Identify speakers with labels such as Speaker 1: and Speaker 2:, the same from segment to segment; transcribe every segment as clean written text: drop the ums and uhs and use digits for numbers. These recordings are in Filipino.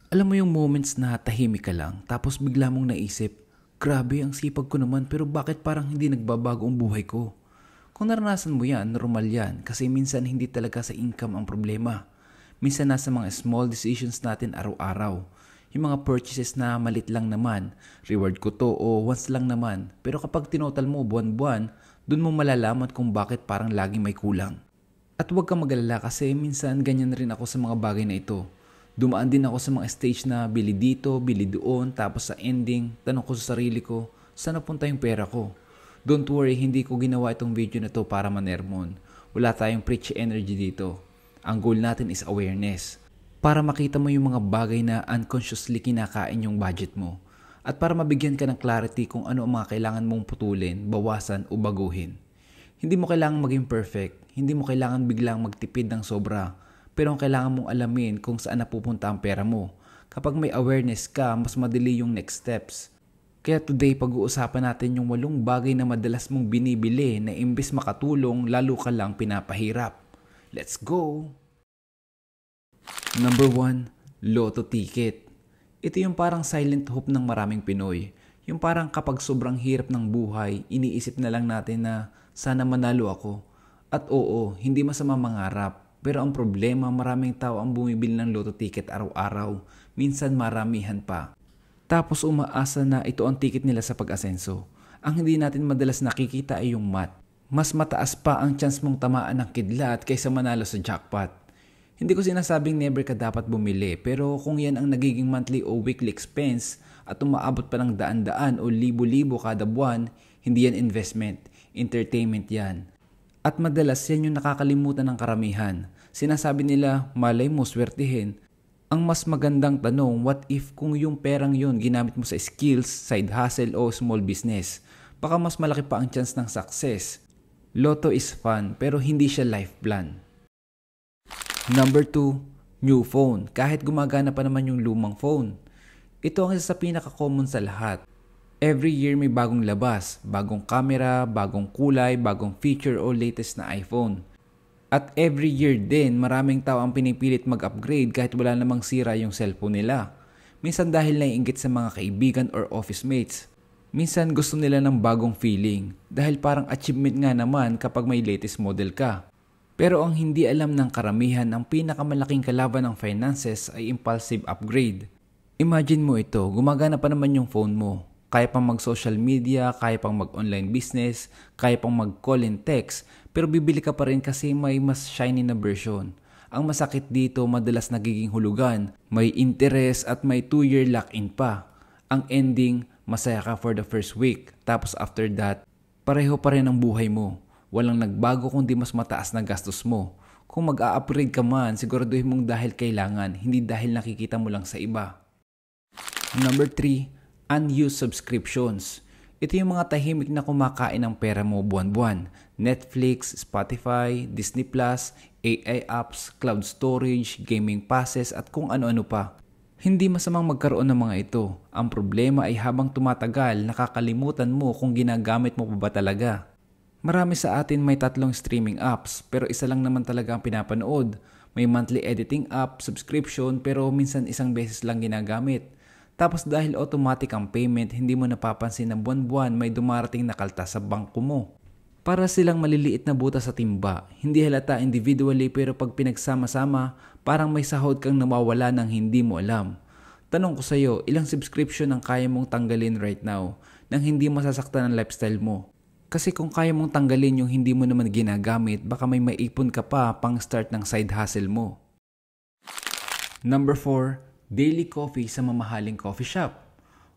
Speaker 1: Alam mo yung moments na tahimik ka lang tapos bigla mong naisip, grabe ang sipag ko naman pero bakit parang hindi nagbabago ang buhay ko? Kung naranasan mo yan, normal yan kasi minsan hindi talaga sa income ang problema. Minsan nasa mga small decisions natin araw-araw. Yung mga purchases na malit lang naman, reward ko to o once lang naman. Pero kapag tinotal mo buwan-buwan, dun mo malalaman kung bakit parang laging may kulang. At huwag kang mag-alala kasi minsan ganyan rin ako sa mga bagay na ito. Dumaan din ako sa mga stage na bili dito, bili doon, tapos sa ending, tanong ko sa sarili ko, saan napunta yung pera ko? Don't worry, hindi ko ginawa itong video na to para manermon. Wala tayong preach energy dito. Ang goal natin is awareness. Para makita mo yung mga bagay na unconsciously kinakain yung budget mo. At para mabigyan ka ng clarity kung ano ang mga kailangan mong putulin, bawasan o baguhin. Hindi mo kailangang maging perfect, hindi mo kailangan biglang magtipid ng sobra, pero ang kailangan mong alamin kung saan napupunta ang pera mo. Kapag may awareness ka, mas madali yung next steps. Kaya today pag-uusapan natin yung 8 bagay na madalas mong binibili na imbes makatulong, lalo ka lang pinapahirap. Let's go! Number 1, Lotto Ticket. Ito yung parang silent hope ng maraming Pinoy. Yung parang kapag sobrang hirap ng buhay, iniisip na lang natin na sana manalo ako. At oo, hindi masama mangarap. Pero ang problema, maraming tao ang bumibili ng Lotto Ticket araw-araw. Minsan maramihan pa. Tapos umaasa na ito ang ticket nila sa pag-asenso. Ang hindi natin madalas nakikita ay yung math. Mas mataas pa ang chance mong tamaan ng kidlat kaysa manalo sa jackpot. Hindi ko sinasabing never ka dapat bumili, pero kung yan ang nagiging monthly o weekly expense at umaabot pa ng daan-daan o libo-libo kada buwan, hindi yan investment, entertainment yan. At madalas yan yung nakakalimutan ng karamihan. Sinasabi nila, malay mo swertihin. Ang mas magandang tanong, what if kung yung perang yun ginamit mo sa skills, side hustle o small business? Baka mas malaki pa ang chance ng success. Lotto is fun pero hindi siya life plan. Number 2, new phone. Kahit gumagana pa naman yung lumang phone. Ito ang isa sa pinaka-common sa lahat. Every year may bagong labas, bagong camera, bagong kulay, bagong feature o latest na iPhone. At every year din, maraming tao ang pinipilit mag-upgrade kahit wala namang sira yung cellphone nila. Minsan dahil naiinggit sa mga kaibigan or office mates. Minsan gusto nila ng bagong feeling dahil parang achievement nga naman kapag may latest model ka. Pero ang hindi alam ng karamihan, ang pinakamalaking kalaban ng finances ay impulsive upgrade. Imagine mo ito, gumagana pa naman yung phone mo. Kaya pang mag-social media, kaya pang mag-online business, kaya pang mag-call and text, pero bibili ka pa rin kasi may mas shiny na version. Ang masakit dito, madalas nagiging hulugan, may interest at may 2-year lock-in pa. Ang ending, masaya ka for the first week, tapos after that, pareho pa rin ang buhay mo. Walang nagbago kundi mas mataas na gastos mo. Kung mag-a-upgrade ka man, siguraduhin mong dahil kailangan, hindi dahil nakikita mo lang sa iba. Number 3, unused subscriptions. Ito yung mga tahimik na kumakain ng pera mo buwan-buwan. Netflix, Spotify, Disney+, AI apps, cloud storage, gaming passes at kung ano-ano pa. Hindi masamang magkaroon ng mga ito. Ang problema ay habang tumatagal, nakakalimutan mo kung ginagamit mo pa ba talaga. Marami sa atin may 3 streaming apps pero isa lang naman talaga ang pinapanood. May monthly editing app, subscription pero minsan isang beses lang ginagamit. Tapos dahil automatic ang payment, hindi mo napapansin na buwan-buwan may dumarating na kaltas sa bangko mo. Para silang maliliit na butas sa timba. Hindi halata individually pero pag pinagsama-sama, parang may sahod kang nawawala ng hindi mo alam. Tanong ko sa iyo, ilang subscription ang kaya mong tanggalin right now nang hindi masasaktan ang lifestyle mo? Kasi kung kaya mong tanggalin yung hindi mo naman ginagamit, baka may maipon ka pa pang start ng side hustle mo. Number 4, daily coffee sa mamahaling coffee shop.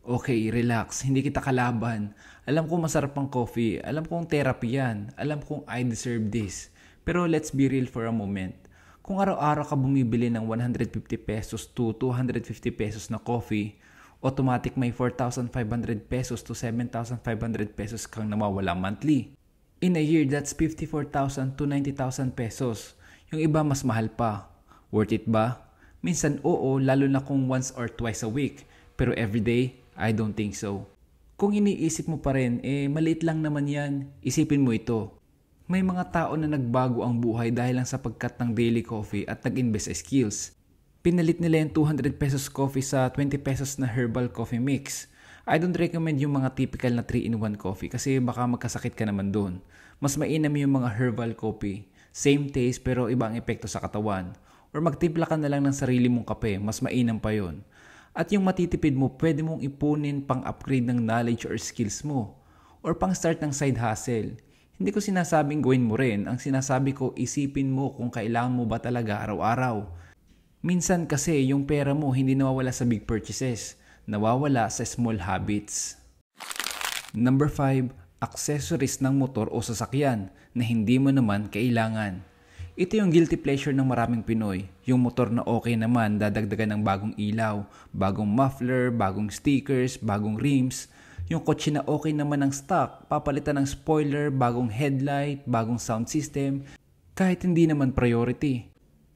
Speaker 1: Okay, relax, hindi kita kalaban. Alam kong masarap ang coffee, alam kong therapy yan, alam kong I deserve this. Pero let's be real for a moment. Kung araw-araw ka bumibili ng 150 pesos to 250 pesos na coffee, automatic may 4,500 pesos to 7,500 pesos kang nawawala monthly. In a year, that's 54,000 to 90,000 pesos. Yung iba mas mahal pa. Worth it ba? Minsan oo, lalo na kung once or twice a week. Pero everyday, I don't think so. Kung iniisip mo pa rin, maliit lang naman yan. Isipin mo ito. May mga tao na nagbago ang buhay dahil lang sa pagkat ng daily coffee at nag-invest sa skills. Pinalit nila yung 200 pesos coffee sa 20 pesos na herbal coffee mix. I don't recommend yung mga typical na 3-in-1 coffee kasi baka magkasakit ka naman doon. Mas mainam yung mga herbal coffee. Same taste pero ibang epekto sa katawan. Or magtimpla ka na lang ng sarili mong kape, mas mainam pa yon. At yung matitipid mo, pwede mong ipunin pang upgrade ng knowledge or skills mo. Or pang start ng side hustle. Hindi ko sinasabing gawin mo rin. Ang sinasabi ko, isipin mo kung kailangan mo ba talaga araw-araw. Minsan kasi yung pera mo hindi nawawala sa big purchases. Nawawala sa small habits. Number 5, accessories ng motor o sasakyan na hindi mo naman kailangan. Ito yung guilty pleasure ng maraming Pinoy. Yung motor na okay naman, dadagdagan ng bagong ilaw, bagong muffler, bagong stickers, bagong rims. Yung kotse na okay naman ang stock, papalitan ng spoiler, bagong headlight, bagong sound system, kahit hindi naman priority.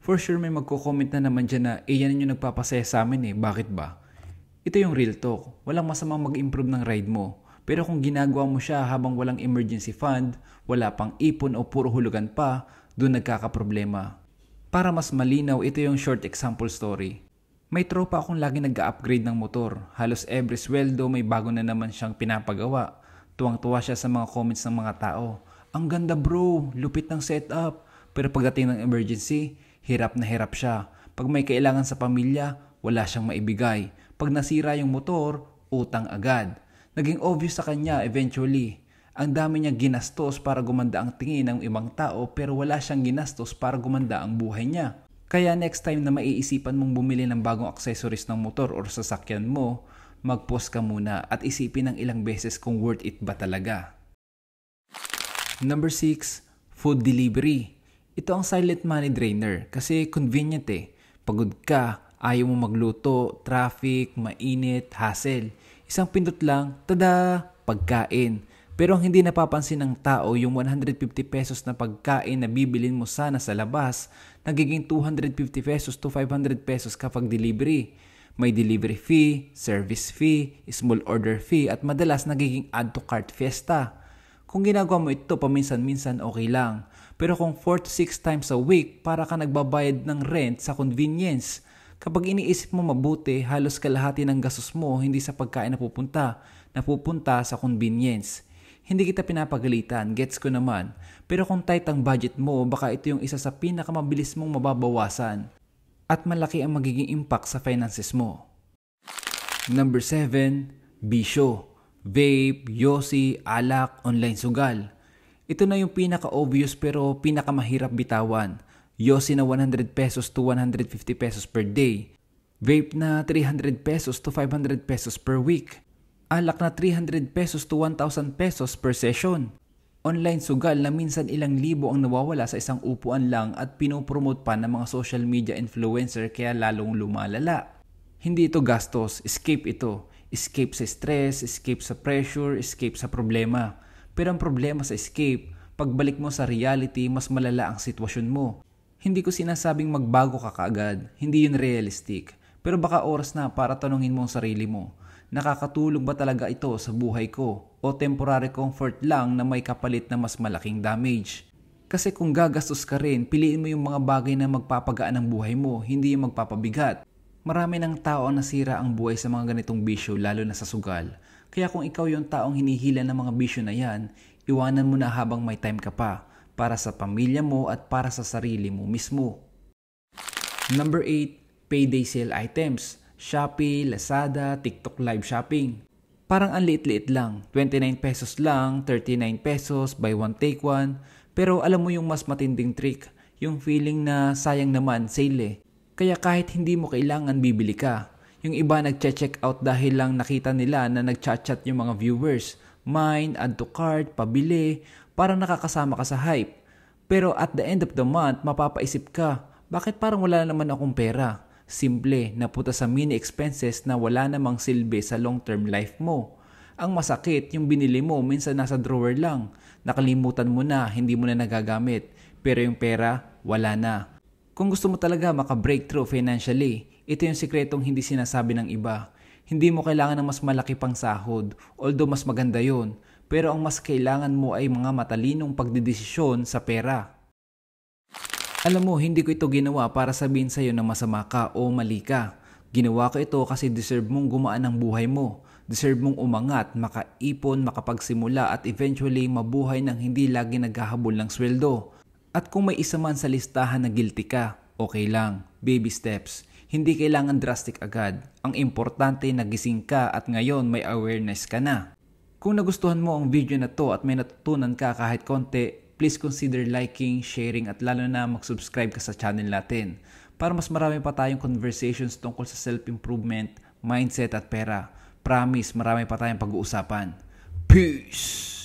Speaker 1: For sure may magko-comment na naman dyan na yan yung nagpapasaya sa amin bakit ba? Ito yung real talk, walang masamang mag-improve ng ride mo. Pero kung ginagawa mo siya habang walang emergency fund, wala pang ipon o puro hulugan pa, doon nagkakaproblema. Para mas malinaw, ito yung short example story. May tropa akong lagi nag-upgrade ng motor. Halos every sweldo may bago na naman siyang pinapagawa. Tuwang-tuwa siya sa mga comments ng mga tao. Ang ganda bro, lupit ng setup. Pero pagdating ng emergency, hirap na hirap siya. Pag may kailangan sa pamilya, wala siyang maibigay. Pag nasira yung motor, utang agad. Naging obvious sa kanya eventually. Ang dami niya ginastos para gumanda ang tingin ng ibang tao pero wala siyang ginastos para gumanda ang buhay niya. Kaya next time na maiisipan mong bumili ng bagong accessories ng motor o sasakyan mo, mag-pause ka muna at isipin ng ilang beses kung worth it ba talaga. Number 6, food delivery. Ito ang silent money drainer kasi convenient Pagod ka, ayaw mo magluto, traffic, mainit, hassle. Isang pindot lang, tada, pagkain. Pero ang hindi napapansin ng tao, yung 150 pesos na pagkain na bibilin mo sana sa labas, nagiging 250 pesos to 500 pesos kapag delivery. May delivery fee, service fee, small order fee at madalas nagiging add to cart fiesta. Kung ginagawa mo ito paminsan-minsan okay lang. Pero kung 4 to 6 times a week, para ka nagbabayad ng rent sa convenience. Kapag iniisip mo mabuti, halos kalahati ng gastos mo hindi sa pagkain napupunta sa convenience. Hindi kita pinapagalitan, gets ko naman. Pero kung tight ang budget mo, baka ito yung isa sa pinakamabilis mong mababawasan. At malaki ang magiging impact sa finances mo. Number 7, bisyo. Vape, yosi, alak, online sugal. Ito na yung pinaka-obvious pero pinakamahirap bitawan. Yosi na 100 pesos to 150 pesos per day. Vape na 300 pesos to 500 pesos per week. Alak na 300 pesos to 1,000 pesos per session. Online sugal na minsan ilang libo ang nawawala sa isang upuan lang at pinopromote pa ng mga social media influencer kaya lalong lumalala. Hindi ito gastos, escape ito. Escape sa stress, escape sa pressure, escape sa problema. Pero ang problema sa escape, pagbalik mo sa reality, mas malala ang sitwasyon mo. Hindi ko sinasabing magbago ka kaagad, hindi yun realistic. Pero baka oras na para tanungin mo ang sarili mo. Nakakatulong ba talaga ito sa buhay ko o temporary comfort lang na may kapalit na mas malaking damage? Kasi kung gagastos ka rin, piliin mo yung mga bagay na magpapagaan ng buhay mo, hindi yung magpapabigat. Marami ng tao ang nasira ang buhay sa mga ganitong bisyo lalo na sa sugal. Kaya kung ikaw yung taong hinihila ng mga bisyo na yan, iwanan mo na habang may time ka pa para sa pamilya mo at para sa sarili mo mismo. Number 8, payday sale items. Shopee, Lazada, TikTok live shopping. Parang ang liit-liit lang, 29 pesos lang, 39 pesos, buy one take one. Pero alam mo yung mas matinding trick, yung feeling na sayang naman, sale Kaya kahit hindi mo kailangan bibili ka. Yung iba nagche-check out dahil lang nakita nila na nagchat-chat yung mga viewers. Mine, add to cart, pabili, parang nakakasama ka sa hype. Pero at the end of the month, mapapaisip ka, bakit parang wala naman akong pera? Simple, napunta sa mini expenses na wala namang silbi sa long-term life mo. Ang masakit, yung binili mo minsan nasa drawer lang. Nakalimutan mo na, hindi mo na nagagamit. Pero yung pera, wala na. Kung gusto mo talaga maka-breakthrough financially, ito yung sikretong hindi sinasabi ng iba. Hindi mo kailangan ng mas malaki pang sahod, although mas maganda yon. Pero ang mas kailangan mo ay mga matalinong pagdedesisyon sa pera. Alam mo, hindi ko ito ginawa para sabihin sa'yo na masama ka o mali ka. Ginawa ko ito kasi deserve mong gumaan ang buhay mo. Deserve mong umangat, makaipon, makapagsimula at eventually mabuhay ng hindi lagi naghahabol ng sweldo. At kung may isa man sa listahan na guilty ka, okay lang, baby steps. Hindi kailangan drastic agad. Ang importante nagising ka at ngayon may awareness ka na. Kung nagustuhan mo ang video na to at may natutunan ka kahit konti, please consider liking, sharing at lalo na mag-subscribe ka sa channel natin para mas marami pa tayong conversations tungkol sa self-improvement, mindset at pera. Promise, marami pa tayong pag-uusapan. Peace!